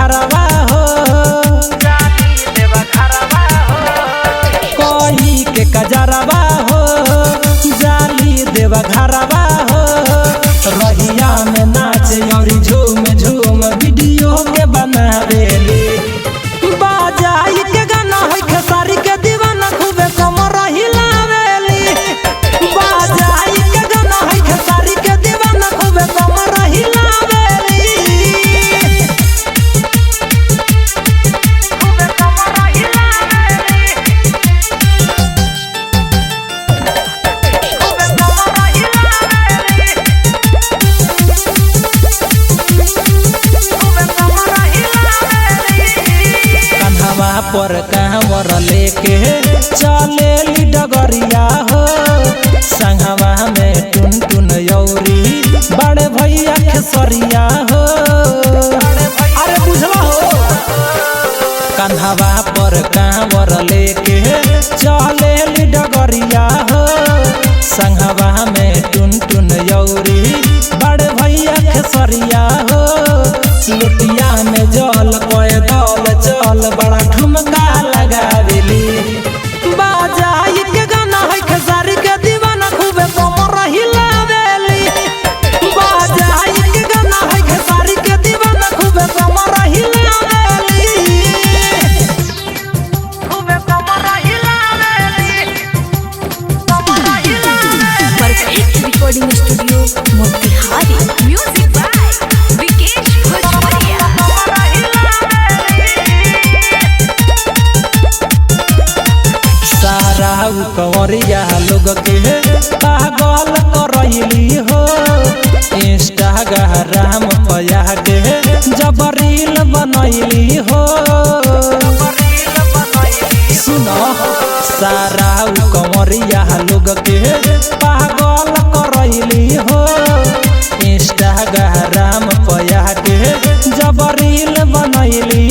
घरवा हो, कोई के कजरवा हो, जाली देवा घरवा हो। रहिया में नाच और झूम झूम वीडियो के बनावेली, बाजाई के गाना है खेसारी के दीवाना खूबे कमर हिलावेली, बाजाई के गाना है खेसारी के दीवाना खूबे कमर हिलावेली, खूबे कमर हिलावेली, खूबे कमर हिलावेली, खूबे कमर हिलावेली। कन्हवा पर कांवर लेके चलेली डगरिया हो, संगवा में टुन टुन यौरी बड़े भैया खेसरिया हो। अरे बुझवा हो, कन्हवा पर कांवर लेके चलेली डगरिया हो, संगवा में टुन टुन यौरी बड़े भैया खेसरिया हो। लुटिया में जल पैदल चल बड़ा ठुमका लगावेली, बाजाई के गाना है खेसारी के दीवाना खूबे कमर हिलावेली, बाजाई के गाना है खेसारी के दीवाना खूबे कमर हिलावेली, खूबे कमर हिलावेली, कमर हिलावेली। Perfect recording studio Motihari. Music by Vikesh Bhojpuriya. सारा कंवरिया लोग के पागल करैली हो, इंस्टाग्राम पया के जब रील बनैली हो। सुनो, सारा कंवरिया लोग के पागल करैली हो, इंस्टाग्राम पया के जब रील बनैली